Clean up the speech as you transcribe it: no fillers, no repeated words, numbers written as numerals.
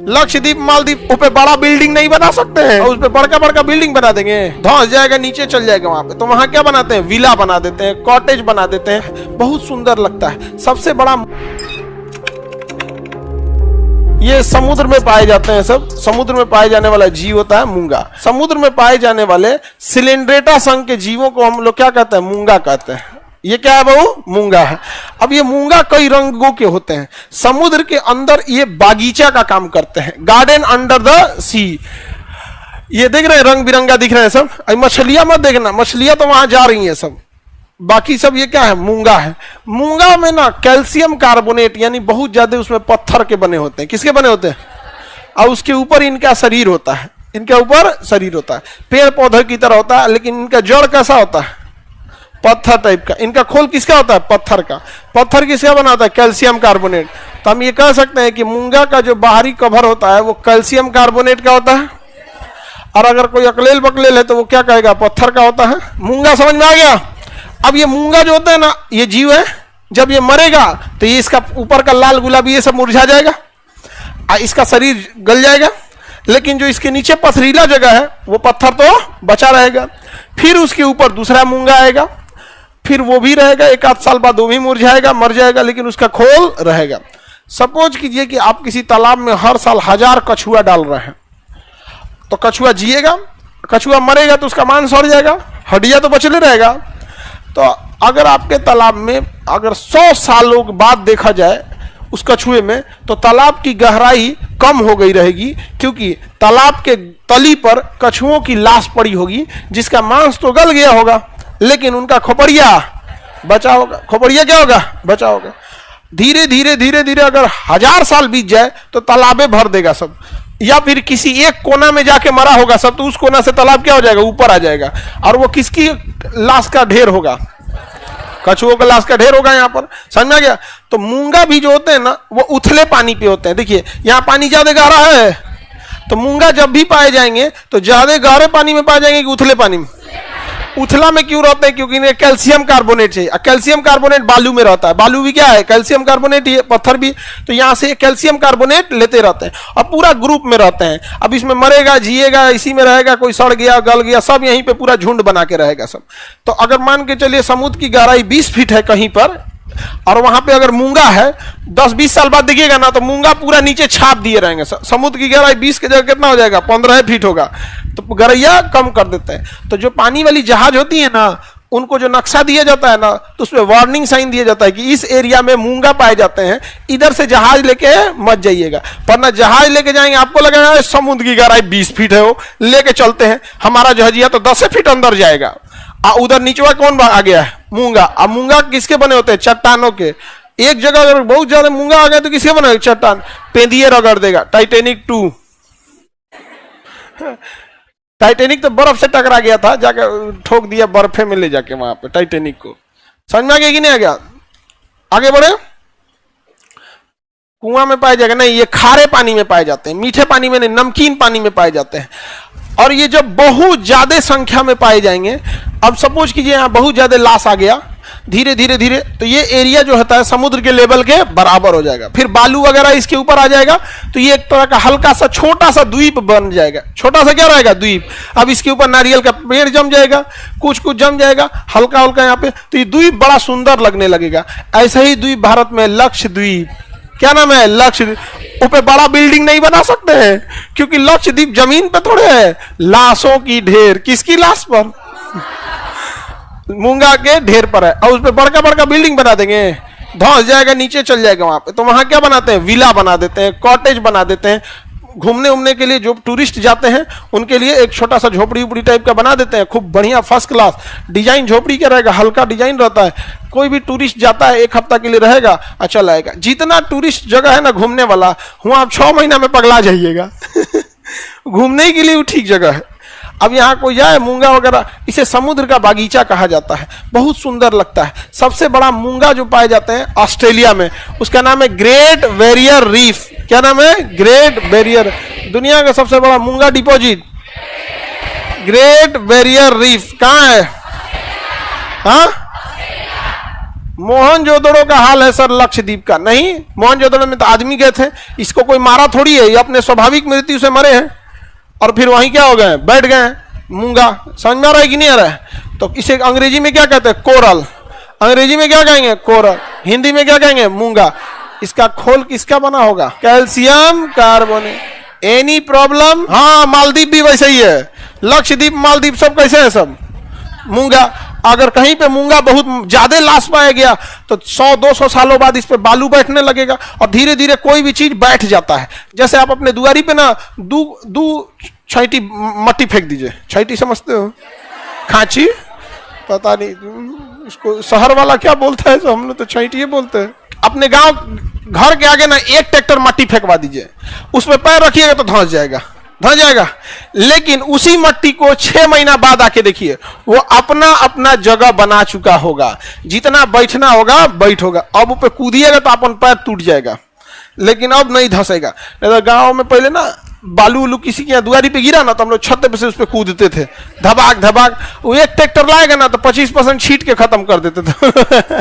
लक्षद्वीप मालदीप पे बड़ा बिल्डिंग नहीं बना सकते हैं, उस पे बड़का बड़का बिल्डिंग बना देंगे, धंस जाएगा, नीचे चल जाएगा वहां पे। तो वहां क्या बनाते हैं, विला बना देते हैं, कॉटेज बना देते हैं, बहुत सुंदर लगता है। सबसे बड़ा ये समुद्र में पाए जाते हैं, सब समुद्र में पाए जाने वाला जीव होता है मूंगा। समुद्र में पाए जाने वाले सिलेंड्रेटा संघ के जीवों को हम लोग क्या कहते हैं, मूंगा कहते हैं। ये क्या है बहू, मूंगा है। अब ये मूंगा कई रंगों के होते हैं। समुद्र के अंदर ये बागीचा का काम करते हैं, गार्डन अंडर द सी। ये देख रहे हैं रंग बिरंगा दिख रहे हैं सब। मछलियां मत देखना, मछलियां तो वहां जा रही हैं सब, बाकी सब ये क्या है, मूंगा है। मूंगा में ना कैल्शियम कार्बोनेट यानी बहुत ज्यादा उसमें पत्थर के बने होते हैं। किसके बने होते हैं, और उसके ऊपर इनका शरीर होता है, इनके ऊपर शरीर होता है, पेड़ पौधे की तरह होता है, लेकिन इनका जड़ कैसा होता है, पत्थर टाइप का। इनका खोल किसका होता है, पत्थर का। पत्थर किसका बना होता है, कैल्शियम कार्बोनेट। तो हम ये कह सकते हैं कि मूंगा का जो बाहरी कवर होता है वो कैल्शियम कार्बोनेट का होता है, और अगर कोई अकलेल बकलेल है तो वो क्या कहेगा, पत्थर का होता है। मूंगा समझ में आ गया। अब ये मूंगा जो होता है ना, ये जीव है, जब ये मरेगा तो ये इसका ऊपर का लाल गुलाबी ये सब मुरझा जाएगा, इसका शरीर गल जाएगा, लेकिन जो इसके नीचे पथरीला जगह है वो पत्थर तो बचा रहेगा। फिर उसके ऊपर दूसरा मूंगा आएगा, फिर वो भी रहेगा, एक आध साल बाद वो भी मुरझाएगा, मर जाएगा, लेकिन उसका खोल रहेगा। सपोज कीजिए कि आप किसी तालाब में हर साल 1000 कछुआ डाल रहे हैं, तो कछुआ जिएगा, कछुआ मरेगा तो उसका मांस सड़ जाएगा, हड्डियां तो बचले रहेगा। तो अगर आपके तालाब में अगर 100 सालों के बाद देखा जाए उस कछुए में, तो तालाब की गहराई कम हो गई रहेगी, क्योंकि तालाब के तली पर कछुओं की लाश पड़ी होगी, जिसका मांस तो गल गया होगा, लेकिन उनका खोपड़िया बचा होगा। खोपड़िया क्या होगा, बचा होगा। धीरे धीरे धीरे धीरे अगर 1000 साल बीत जाए तो तालाबे भर देगा सब, या फिर किसी एक कोना में जाके मरा होगा सब, तो उस कोना से तालाब क्या हो जाएगा, ऊपर आ जाएगा, और वो किसकी लाश का ढेर होगा, कछुओं का लाश का ढेर होगा यहाँ पर। समझ में आ गया। तो मूंगा भी जो होते हैं ना वो उथले पानी पे होते हैं। देखिए यहाँ पानी ज्यादा गहरा है, तो मूंगा जब भी पाए जाएंगे तो ज्यादा गहरे पानी में पाए जाएंगे कि उथले पानी में। उथला में क्यों रहते हैं, क्योंकि इन्हें कैल्शियम कार्बोनेट चाहिए। कैल्शियम कार्बोनेट बालू में रहता है, बालू भी क्या है, कैल्शियम कार्बोनेट, ये पत्थर भी। तो यहाँ से कैल्शियम कार्बोनेट लेते रहते हैं और पूरा ग्रुप में रहते हैं। अब इसमें मरेगा, जिएगा, इसी में रहेगा, कोई सड़ गया, गल गया, सब यहीं पे पूरा झुंड बना के रहेगा सब। तो अगर मान के चलिए समुद्र की गहराई 20 फीट है कहीं पर, और वहां पे अगर मूंगा है, 10-20 साल बाद देखिएगा ना तो मूंगा पूरा नीचे छाप दिए रहेंगे। समुद्र की गहराई 20 की जगह कितना हो जाएगा, 15 फीट होगा। तो गहराइया कम कर देते हैं। तो जो पानी वाली जहाज होती है ना, उनको जो नक्शा दिया जाता है ना, तो उसमें वार्निंग साइन दिया जाता है कि इस एरिया में मूंगा पाए जाते हैं, इधर से जहाज लेके मत जाइएगा। पर ना जहाज लेके जाएंगे, आपको लगेगा समुद्र की गहराई 20 फीट है, वो लेके चलते हैं, हमारा जहाजिया तो 10 फीट अंदर जाएगा। उधर नीचवा कौन आ गया है, मूंगा। अब मूंगा किसके बने होते हैं, चट्टानों के। एक जगह अगर बहुत ज्यादा मूंगा आ गया तो किसके बने, चट्टान, पेंदिए रगड़ देगा। टाइटैनिक 2, टाइटैनिक तो बर्फ से टकरा गया था, जाके ठोक दिया बर्फे में ले जाके वहां पे टाइटैनिक को। समझ में आ गया कि नहीं आ गया। आगे बढ़े। कुआं में पाए जाएगा नहीं, ये खारे पानी में पाए जाते हैं, मीठे पानी में नहीं, नमकीन पानी में पाए जाते हैं। और ये जब बहुत ज्यादा संख्या में पाए जाएंगे, अब सपोज कीजिए यहाँ बहुत ज्यादा लाश आ गया, धीरे धीरे धीरे तो ये एरिया जो होता है समुद्र के लेवल के बराबर हो जाएगा। फिर बालू वगैरह इसके ऊपर आ जाएगा, तो ये एक तरह का हल्का सा छोटा सा द्वीप बन जाएगा। छोटा सा क्या रहेगा, द्वीप। अब इसके ऊपर नारियल का पेड़ जम जाएगा, कुछ कुछ जम जाएगा, हल्का हल्का यहाँ पे, तो ये द्वीप बड़ा सुंदर लगने लगेगा। ऐसा ही द्वीप भारत में लक्षद्वीप, क्या नाम है, लक्षद्वीप। ऊपर बड़ा बिल्डिंग नहीं बना सकते हैं, क्योंकि लक्षद्वीप जमीन पे थोड़े है, लाशों की ढेर। किसकी लाश पर, मूंगा के ढेर पर है, और उस पर बड़का बड़का बिल्डिंग बना देंगे, धंस जाएगा, नीचे चल जाएगा वहां पे। तो वहां क्या बनाते हैं, विला बना देते हैं, कॉटेज बना देते हैं। घूमने उमने के लिए जो टूरिस्ट जाते हैं उनके लिए एक छोटा सा झोपड़ी उपड़ी टाइप का बना देते हैं, खूब बढ़िया फर्स्ट क्लास डिजाइन झोपड़ी का रहेगा, हल्का डिजाइन रहता है। कोई भी टूरिस्ट जाता है 1 हफ्ता के लिए रहेगा, अच्छा लाएगा। जितना टूरिस्ट जगह है ना घूमने वाला, वहां आप 6 महीना में पगला जाइएगा। घूमने के लिए वो ठीक जगह है। अब यहाँ कोई जाए मूंगा वगैरह, इसे समुद्र का बागीचा कहा जाता है, बहुत सुंदर लगता है। सबसे बड़ा मूंगा जो पाए जाते हैं ऑस्ट्रेलिया में, उसका नाम है ग्रेट बैरियर रीफ। क्या नाम है, ग्रेट बैरियर। दुनिया का सबसे बड़ा मूंगा डिपॉजिट ग्रेट बैरियर रीफ कहाँ है, हाँ मोहनजोदड़ो का हाल है सर लक्षद्वीप का। नहीं, मोहनजोदड़ो में तो आदमी गए थे, इसको कोई मारा थोड़ी है, ये अपने स्वाभाविक मृत्यु से मरे हैं और फिर वहीं क्या हो गए, बैठ गए मूंगा। समझ में आ रहा है कि नहीं आ रहा है? तो इसे अंग्रेजी में क्या कहते हैं, कोरल। अंग्रेजी में क्या कहेंगे, कोरल। हिंदी में क्या कहेंगे, मूंगा। इसका खोल किसका बना होगा, कैल्शियम कार्बोनेट। Any problem? हाँ, मालदीव भी वैसे ही है, लक्षद्वीप मालदीव सब कैसे है, सब मूंगा। अगर कहीं पे मूंगा बहुत ज्यादा लाश पाया गया तो 100-200 सालों बाद इस पे बालू बैठने लगेगा और धीरे धीरे कोई भी चीज बैठ जाता है। जैसे आप अपने दुआरी पे ना दू छैटी मट्टी फेंक दीजिए। छैटी समझते हो, खांची, पता नहीं उसको शहर वाला क्या बोलता है, तो हम लोग तो छैटी बोलते हैं। अपने गांव घर के आगे ना एक ट्रैक्टर मट्टी फेंकवा दीजिए, उसमें पैर रखिएगा तो धंस जाएगा, धंस जाएगा। लेकिन उसी मट्टी को 6 महीना बाद आके देखिए, वो अपना अपना जगह बना चुका होगा, जितना बैठना होगा बैठ होगा। अब ऊपर कूदिएगा तो अपन पैर टूट जाएगा, लेकिन अब नहीं धंसेगा। नहीं तो गांव में पहले ना बालू उलू किसी के दुआरी पे गिरा ना तो हम लोग छत पे से उस पे कूदते थे, धबाक धबाक। वो एक ट्रैक्टर लाएगा ना तो 25% छीट के खत्म कर देते थे।